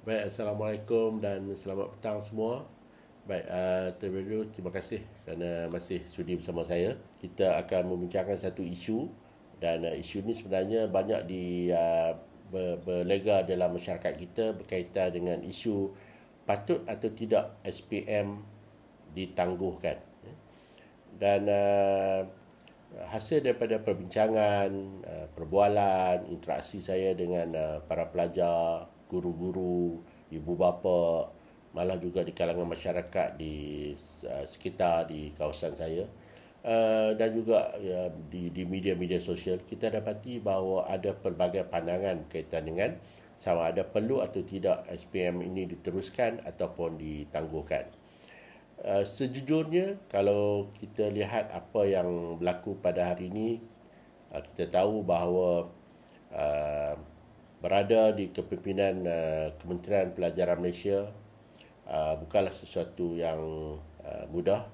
Baik, Assalamualaikum dan selamat petang semua. Baik, terlebih dahulu terima kasih kerana masih sudi bersama saya. Kita akan membincangkan satu isu dan isu ini sebenarnya banyak berlega dalam masyarakat kita berkaitan dengan isu patut atau tidak SPM ditangguhkan. Dan hasil daripada perbincangan, perbualan, interaksi saya dengan para pelajar, guru-guru, ibu bapa, malah juga di kalangan masyarakat di sekitar di kawasan saya, dan juga di media-media sosial, kita dapati bahawa ada pelbagai pandangan berkaitan dengan sama ada perlu atau tidak SPM ini diteruskan ataupun ditangguhkan. Sejujurnya, kalau kita lihat apa yang berlaku pada hari ini, kita tahu bahawa uh, berada di kepimpinan Kementerian Pelajaran Malaysia bukanlah sesuatu yang mudah.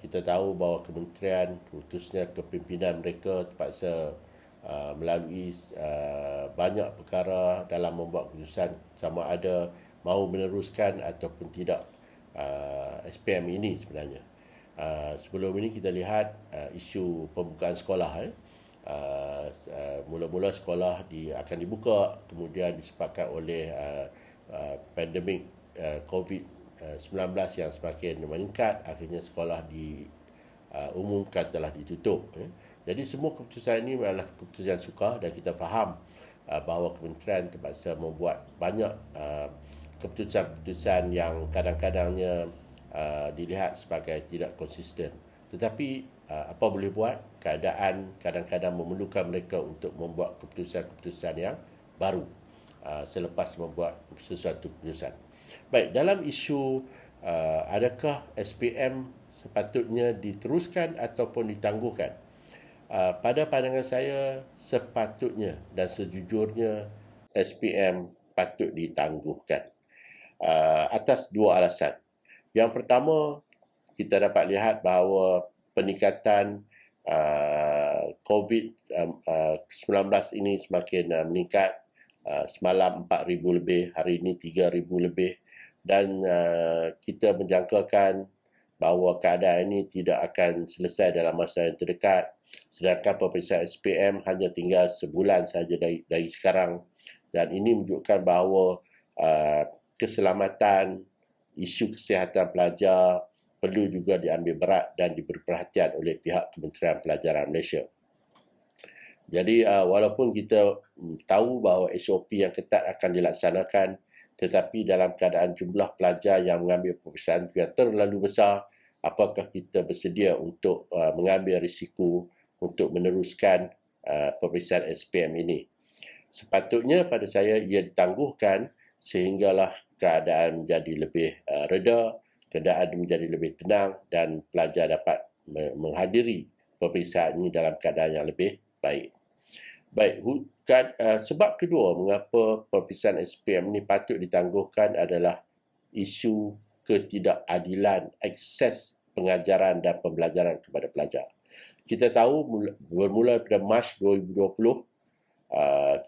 Kita tahu bahawa kementerian, khususnya kepimpinan mereka terpaksa melalui banyak perkara dalam membuat keputusan sama ada mahu meneruskan ataupun tidak SPM ini sebenarnya. Sebelum ini kita lihat isu pembukaan sekolah. Mula-mula sekolah akan dibuka, kemudian disebabkan oleh pandemik COVID-19 yang semakin meningkat, akhirnya sekolah diumumkan telah ditutup. Jadi semua keputusan ini adalah keputusan sukar dan kita faham bahawa kementerian terpaksa membuat banyak keputusan-keputusan yang kadang-kadangnya dilihat sebagai tidak konsisten. Tetapi apa boleh buat, keadaan kadang-kadang memerlukan mereka untuk membuat keputusan-keputusan yang baru selepas membuat sesuatu keputusan. Baik, dalam isu adakah SPM sepatutnya diteruskan ataupun ditangguhkan? Pada pandangan saya, sepatutnya dan sejujurnya SPM patut ditangguhkan atas dua alasan. Yang pertama, kita dapat lihat bahawa peningkatan COVID-19 ini semakin meningkat. Semalam 4,000 lebih, hari ini 3,000 lebih, dan kita menjangkakan bahawa keadaan ini tidak akan selesai dalam masa yang terdekat, sedangkan peperiksaan SPM hanya tinggal sebulan saja dari sekarang, dan ini menunjukkan bahawa keselamatan, isu kesihatan pelajar perlu juga diambil berat dan diberi perhatian oleh pihak Kementerian Pelajaran Malaysia. Jadi walaupun kita tahu bahawa SOP yang ketat akan dilaksanakan, tetapi dalam keadaan jumlah pelajar yang mengambil peperiksaan yang terlalu besar, apakah kita bersedia untuk mengambil risiko untuk meneruskan peperiksaan SPM ini? Sepatutnya pada saya ia ditangguhkan sehinggalah keadaan menjadi lebih reda, keadaan menjadi lebih tenang dan pelajar dapat menghadiri peperiksaan ini dalam keadaan yang lebih baik. Baik, sebab kedua mengapa peperiksaan SPM ini patut ditangguhkan adalah isu ketidakadilan akses pengajaran dan pembelajaran kepada pelajar. Kita tahu bermula pada Mac 2020,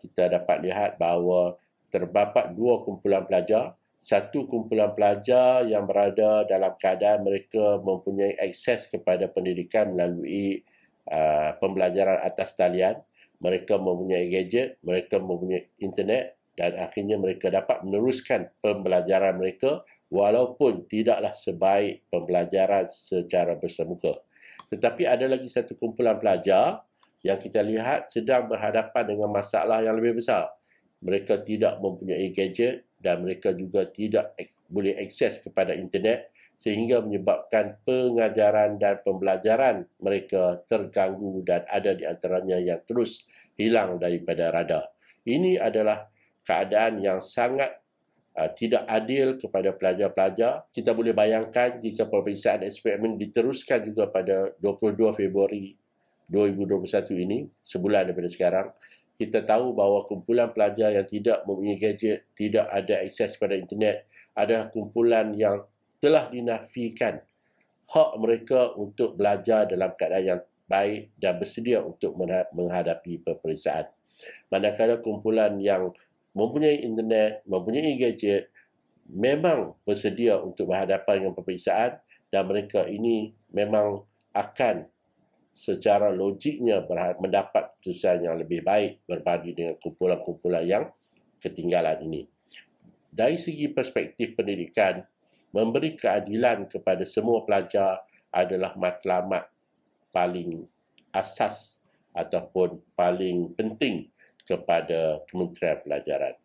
kita dapat lihat bahawa terdapat dua kumpulan pelajar. Satu kumpulan pelajar yang berada dalam keadaan mereka mempunyai akses kepada pendidikan melalui pembelajaran atas talian. Mereka mempunyai gadget, mereka mempunyai internet, dan akhirnya mereka dapat meneruskan pembelajaran mereka walaupun tidaklah sebaik pembelajaran secara bersemuka. Tetapi ada lagi satu kumpulan pelajar yang kita lihat sedang berhadapan dengan masalah yang lebih besar. Mereka tidak mempunyai gadget dan mereka juga tidak boleh akses kepada internet, sehingga menyebabkan pengajaran dan pembelajaran mereka terganggu dan ada di antaranya yang terus hilang daripada radar. Ini adalah keadaan yang sangat tidak adil kepada pelajar-pelajar. Kita boleh bayangkan jika peperiksaan SPM ini diteruskan juga pada 22 Februari 2021 ini, sebulan daripada sekarang, kita tahu bahawa kumpulan pelajar yang tidak mempunyai gadget, tidak ada akses pada internet, adalah kumpulan yang telah dinafikan hak mereka untuk belajar dalam keadaan yang baik dan bersedia untuk menghadapi peperiksaan. Manakala kumpulan yang mempunyai internet, mempunyai gadget, memang bersedia untuk berhadapan dengan peperiksaan, dan mereka ini memang akan secara logiknya mendapat keputusan yang lebih baik berbanding dengan kumpulan-kumpulan yang ketinggalan ini. Dari segi perspektif pendidikan, memberi keadilan kepada semua pelajar adalah matlamat paling asas ataupun paling penting kepada Kementerian Pelajaran.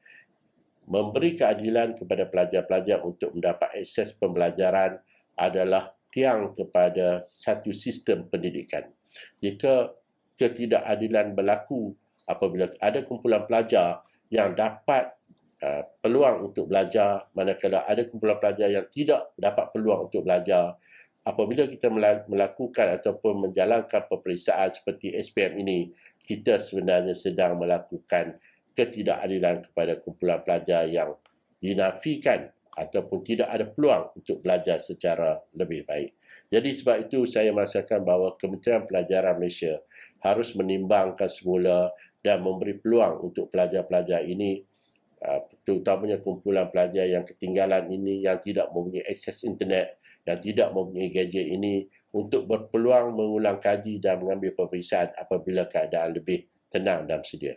Memberi keadilan kepada pelajar-pelajar untuk mendapat akses pembelajaran adalah tiang kepada satu sistem pendidikan. Jika ketidakadilan berlaku apabila ada kumpulan pelajar yang dapat peluang untuk belajar, manakala ada kumpulan pelajar yang tidak dapat peluang untuk belajar, apabila kita melakukan ataupun menjalankan peperiksaan seperti SPM ini, kita sebenarnya sedang melakukan ketidakadilan kepada kumpulan pelajar yang dinafikan ataupun tidak ada peluang untuk belajar secara lebih baik. Jadi sebab itu saya merasakan bahawa Kementerian Pelajaran Malaysia harus menimbangkan semula dan memberi peluang untuk pelajar-pelajar ini, terutamanya kumpulan pelajar yang ketinggalan ini, yang tidak mempunyai akses internet, yang tidak mempunyai gadget ini, untuk berpeluang mengulang kaji dan mengambil peperiksaan apabila keadaan lebih tenang dan sedia.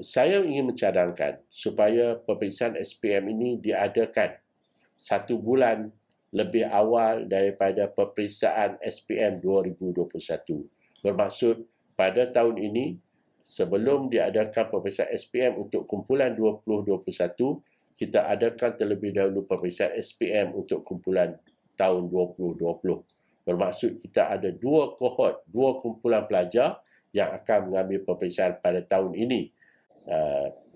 Saya ingin mencadangkan supaya peperiksaan SPM ini diadakan 1 bulan lebih awal daripada peperiksaan SPM 2021. Bermaksud pada tahun ini, sebelum diadakan peperiksaan SPM untuk kumpulan 2021, kita adakan terlebih dahulu peperiksaan SPM untuk kumpulan tahun 2020. Bermaksud kita ada 2 kohort, 2 kumpulan pelajar yang akan mengambil peperiksaan pada tahun ini.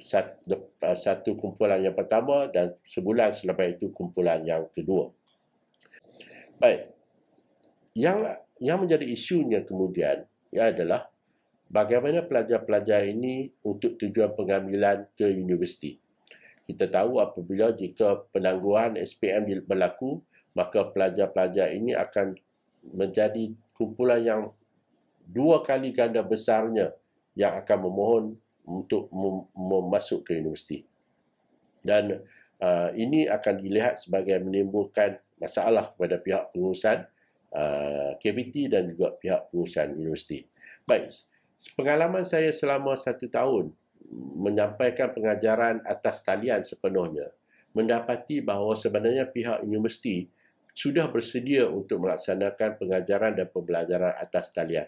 Satu kumpulan yang pertama dan sebulan selepas itu kumpulan yang kedua. Baik. Yang menjadi isunya kemudian adalah bagaimana pelajar-pelajar ini untuk tujuan pengambilan ke universiti. Kita tahu apabila jika penangguhan SPM berlaku, maka pelajar-pelajar ini akan menjadi kumpulan yang 2 kali ganda besarnya yang akan memohon untuk masuk ke universiti. Dan ini akan dilihat sebagai menimbulkan masalah kepada pihak pengurusan KBT dan juga pihak pengurusan universiti. Baik, pengalaman saya selama 1 tahun menyampaikan pengajaran atas talian sepenuhnya, mendapati bahawa sebenarnya pihak universiti sudah bersedia untuk melaksanakan pengajaran dan pembelajaran atas talian.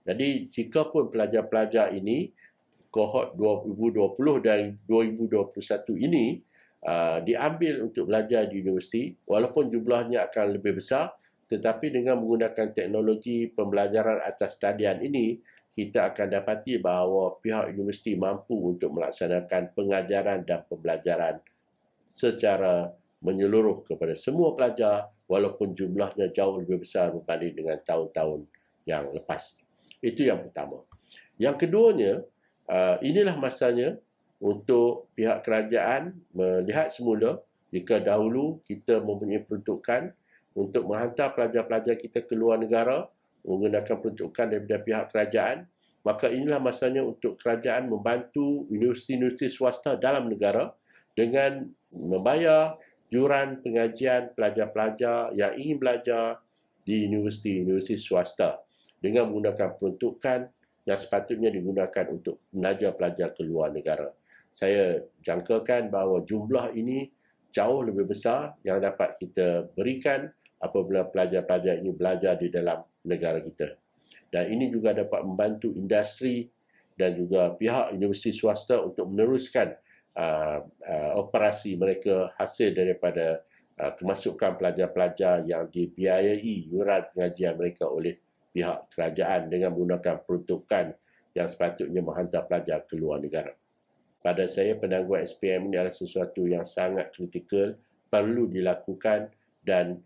Jadi, jikapun pelajar-pelajar ini kohort 2020 dan 2021 ini diambil untuk belajar di universiti, walaupun jumlahnya akan lebih besar, tetapi dengan menggunakan teknologi pembelajaran atas talian ini, kita akan dapati bahawa pihak universiti mampu untuk melaksanakan pengajaran dan pembelajaran secara menyeluruh kepada semua pelajar, walaupun jumlahnya jauh lebih besar berbanding dengan tahun-tahun yang lepas. Itu yang pertama. Yang keduanya, inilah masanya untuk pihak kerajaan melihat semula jika dahulu kita mempunyai peruntukan untuk menghantar pelajar-pelajar kita ke luar negara menggunakan peruntukan daripada pihak kerajaan, maka inilah masanya untuk kerajaan membantu universiti-universiti swasta dalam negara dengan membayar yuran pengajian pelajar-pelajar yang ingin belajar di universiti-universiti swasta dengan menggunakan peruntukan yang sepatutnya digunakan untuk mengajar pelajar ke luar negara. Saya jangkakan bahawa jumlah ini jauh lebih besar yang dapat kita berikan apabila pelajar-pelajar ini belajar di dalam negara kita. Dan ini juga dapat membantu industri dan juga pihak universiti swasta untuk meneruskan operasi mereka hasil daripada kemasukan pelajar-pelajar yang dibiayai yuran pengajian mereka oleh pihak kerajaan dengan menggunakan peruntukan yang sepatutnya menghantar pelajar ke luar negara. Pada saya, penangguhan SPM ini adalah sesuatu yang sangat kritikal, perlu dilakukan, dan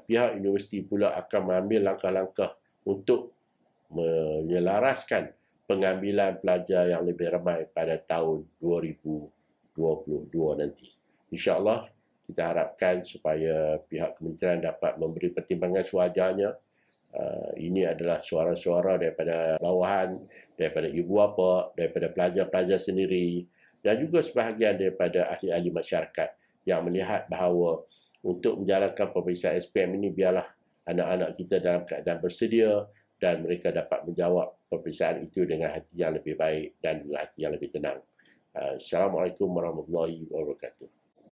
pihak universiti pula akan mengambil langkah-langkah untuk menyelaraskan pengambilan pelajar yang lebih ramai pada tahun 2022 nanti. InsyaAllah, kita harapkan supaya pihak kementerian dapat memberi pertimbangan sewajarnya. Ini adalah suara-suara daripada bawahan, daripada ibu bapa, daripada pelajar-pelajar sendiri, dan juga sebahagian daripada ahli-ahli masyarakat yang melihat bahawa untuk menjalankan pemeriksaan SPM ini biarlah anak-anak kita dalam keadaan bersedia dan mereka dapat menjawab pemeriksaan itu dengan hati yang lebih baik dan juga hati yang lebih tenang. Assalamualaikum warahmatullahi wabarakatuh.